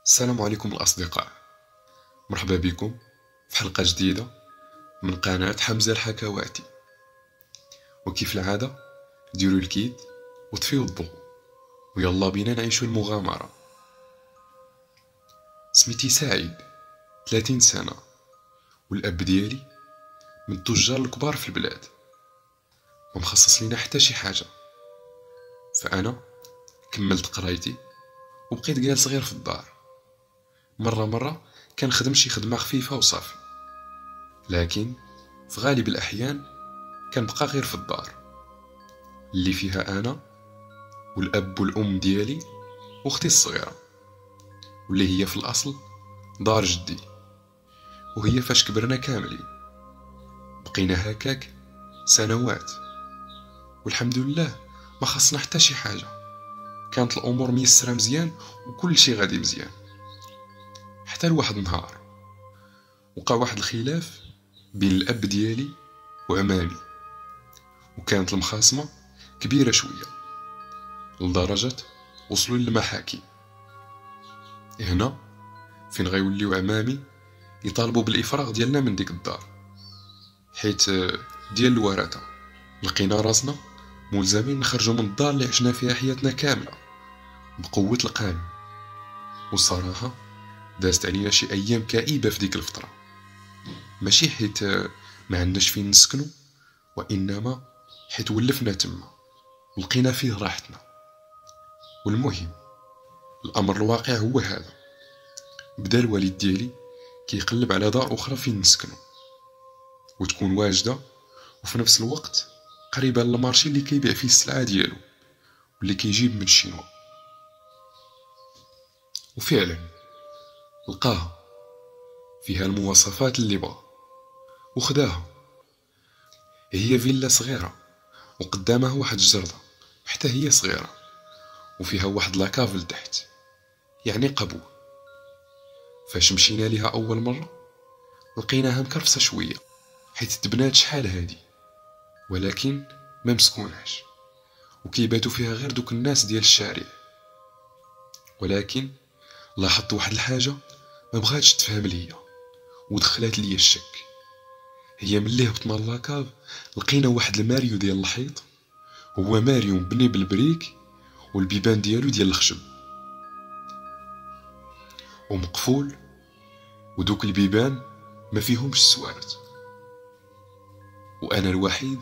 السلام عليكم الأصدقاء، مرحبا بكم في حلقة جديدة من قناة حمزة الحكواتي. وكيف العادة ديروا الكيد وطفيوا الضوء ويلا بينا نعيشوا المغامرة. سميتي سعيد، 30 سنة، والأب ديالي من التجار الكبار في البلاد، ومخصص لينا حتى شي حاجة. فأنا كملت قرايتي وبقيت جالس غير في الدار. مرة كنخدم شي خدمة خفيفة وصافي، لكن في غالب الأحيان كنبقى غير في الدار اللي فيها أنا والأب والأم ديالي وأختي الصغيرة، واللي هي في الأصل دار جدي، وهي فاش كبرنا كاملين. بقينا هكاك سنوات والحمد لله ما خصنا حتى شي حاجة، كانت الأمور ميسرة مزيان وكل شي غادي مزيان. حتى لواحد النهار وقع واحد الخلاف بين الأب ديالي وعمامي، وكانت المخاصمة كبيرة شوية لدرجة وصلوا للمحاكم. هنا فين غيوليو عمامي يطالبوا بالإفراغ ديالنا من ديك الدار، حيت ديال الورثة لقينا راسنا ملزمين نخرجوا من الدار اللي عشنا فيها حياتنا كاملة بقوة القانون. والصراحة دازت علينا شي أيام كئيبة في ديك الفترة، ماشي حيت ما عندناش فين نسكنوا، وإنما حيت ولفنا تما ولقينا فيه راحتنا. والمهم الأمر الواقع هو هذا: بدا الوالد ديالي كيقلب على دار أخرى فين نسكنوا، وتكون واجدة وفي نفس الوقت قريبة للمارشي اللي كيبيع فيه السلعة ديالو واللي كيجيب من الشينوا. وفعلا لقاها فيها المواصفات اللي بغا وخداها. هي فيلا صغيرة وقدامها واحد الجردة حتى هي صغيرة، وفيها واحد لاكاف لتحت، يعني قبو. فاش مشينا ليها أول مرة لقيناها مكرفسة شوية حيت تبنات شحال هادي، ولكن ما مسكوناش، وكيباتوا فيها غير دوك الناس ديال الشارع. ولكن لاحظت واحد الحاجة ما بغاتش تفهم ليا ودخلات ليا الشك. هي ملي هبطنا لاكاف لقينا واحد الماريو ديال الحيط، هو ماريو مبني بالبريك والبيبان ديالو ديال الخشب ومقفول، ودوك البيبان ما فيهمش السوارت. وانا الوحيد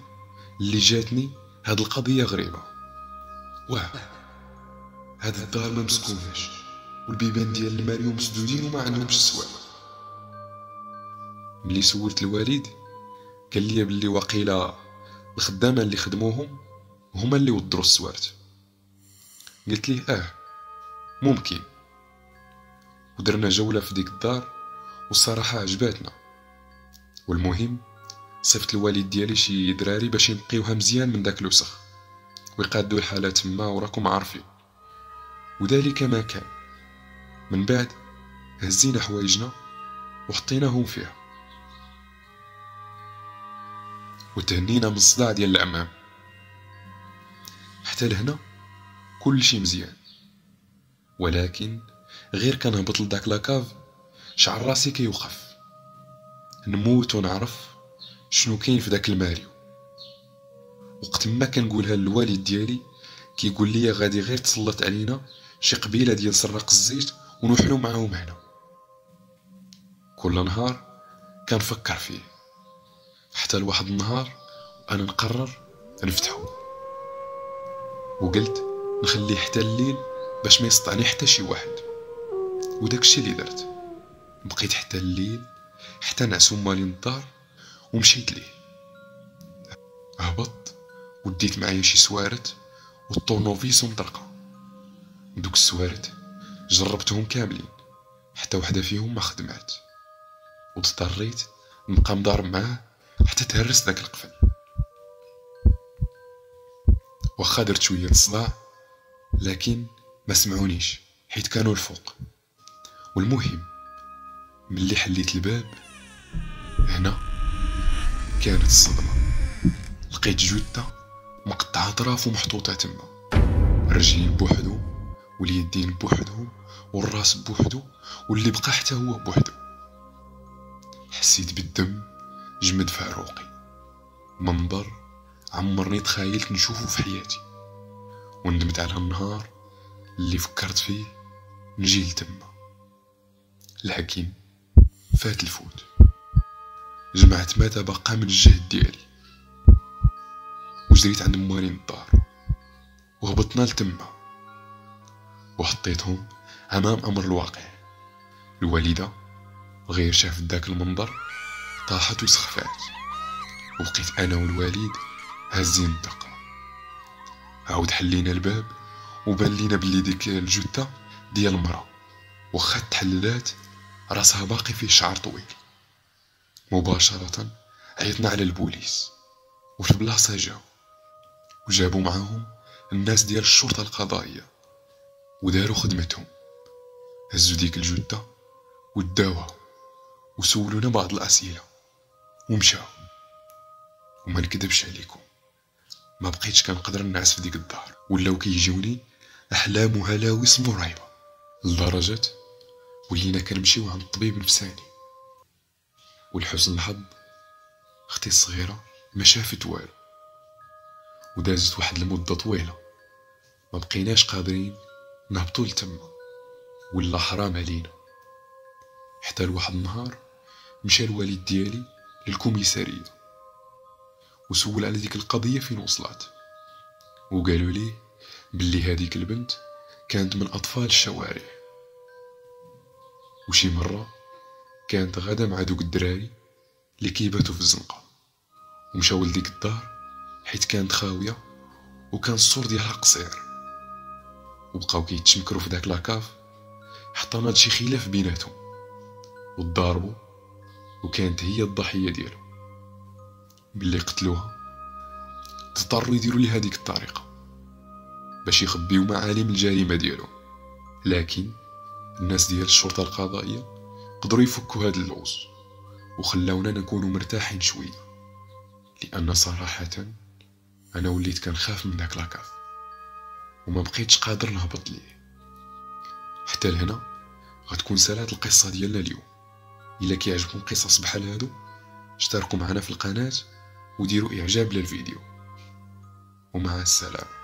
اللي جاتني هاد القضية غريبة. هاد الدار ما مسكوناش والبيبان ديال الماريو مسدودين وما عندهمش السوارت. ملي سولت الوالد قال لي بلي وقيلا الخدامة اللي خدموهم هما اللي وضروا السوارت. قلت ليه ممكن. ودرنا جولة في ديك الدار والصراحة عجباتنا. والمهم صيفت الوالد ديالي شي دراري باش ينقيوها مزيان من داك الوسخ ويقادوا الحالة تما، وراكم عارفين. وذلك ما كان. من بعد هزينا حوايجنا وحطيناهم فيها وتهنينا من الصداع ديال الأمام. حتى لهنا كل شي مزيان، ولكن غير كنهبط لداك لاكاف شعر راسي كيوقف، نموت ونعرف شنو كاين في داك الماريو. وقت ما كنقولها للوالد ديالي كيقول لي غادي غير تسلط علينا شي قبيله ديال سراق الزيت ونوحلو معاهم هنا. كل نهار كنفكر فيه، حتى لواحد النهار انا نقرر نفتحو، وقلت نخليه حتى الليل باش ما يسطعني حتى شي واحد. وداك الشي اللي درت، بقيت حتى الليل حتى نعس مالي الدار ومشيت ليه. هبط وديت معايا شي سوارت والطورنوفيس ومطرقه. دوك السوارت جربتهم كاملين حتى وحده فيهم ما خدمات، واضطريت نبقى مضارب معاه حتى تهرس داك القفل. واخا درت شويه الصداع لكن ما سمعونيش حيت كانوا الفوق. والمهم ملي حليت الباب هنا كانت الصدمه. لقيت جثه مقطعه طراف ومحطوطه تما، الرجلين بوحدهم واليدين بوحدهم والراس بوحدو واللي بقى حتى هو بوحدو. حسيت بالدم جمد في عروقي. منظر عمرني تخيلت نشوفه في حياتي، وندمت على النهار اللي فكرت فيه نجي لتما. لكن فات الفوت. جمعت ما تبقى من الجهد ديالي وجريت عند موالين الدار، وهبطنا لتما وحطيتهم امام امر الواقع. الوالده غير شافت داك المنظر طاحت وسخفات، وبقيت انا والوالد هازين الدقه. عاود حلينا الباب وبان لينا بلي ديك الجثه ديال المراه، واخا تحللات راسها باقي فيه شعر طويل. مباشره عيطنا على البوليس، وفي البلاصه جابوا معاهم الناس ديال الشرطه القضائيه وداروا خدمتهم. هزوا ديك الجثه وداوها وسولونا بعض الاسئله ومشاو. وما نكذبش عليكم، ما بقيتش كنقدر نعس في ديك الدار، ولاو كيجيوني احلام وهلاوس مرعبه، لدرجه ولينا كنمشيو عند الطبيب النفساني. ولحسن الحظ اختي الصغيره ما شافت والو، ودازت واحد المده طويله ما بقيناش قادرين نهبطوا لتما، ولا حرام علينا. حتى لواحد النهار مشى الوالد ديالي للكوميساريه وسول على ديك القضيه فين وصلت، وقالوا ليه باللي هذيك البنت كانت من اطفال الشوارع، وشي مره كانت غاده مع دوك الدراري اللي كيباتوا في الزنقه، ومشاو لديك الدار حيت كانت خاويه وكان السور ديالها قصير، وبقاو كيتشمكروا في داك لاكاف حتى ناض شي خلاف بيناتهم وضاربوا، وكانت هي الضحيه ديالو. باللي قتلوها اضطروا يديروا ليها هذيك الطريقه باش يخبيو معالم الجريمه ديالو. لكن الناس ديال الشرطه القضائيه قدروا يفكوا هذا اللغز وخلاونا نكونوا مرتاحين شويه، لان صراحه انا وليت كنخاف من داك لاكاف وما بقيتش قادر نهبط ليه. حتى لهنا غتكون سالات القصه ديالنا اليوم. الا كيعجبكم قصص بحال هادو اشتركوا معنا في القناه وديروا اعجاب للفيديو، ومع السلامه.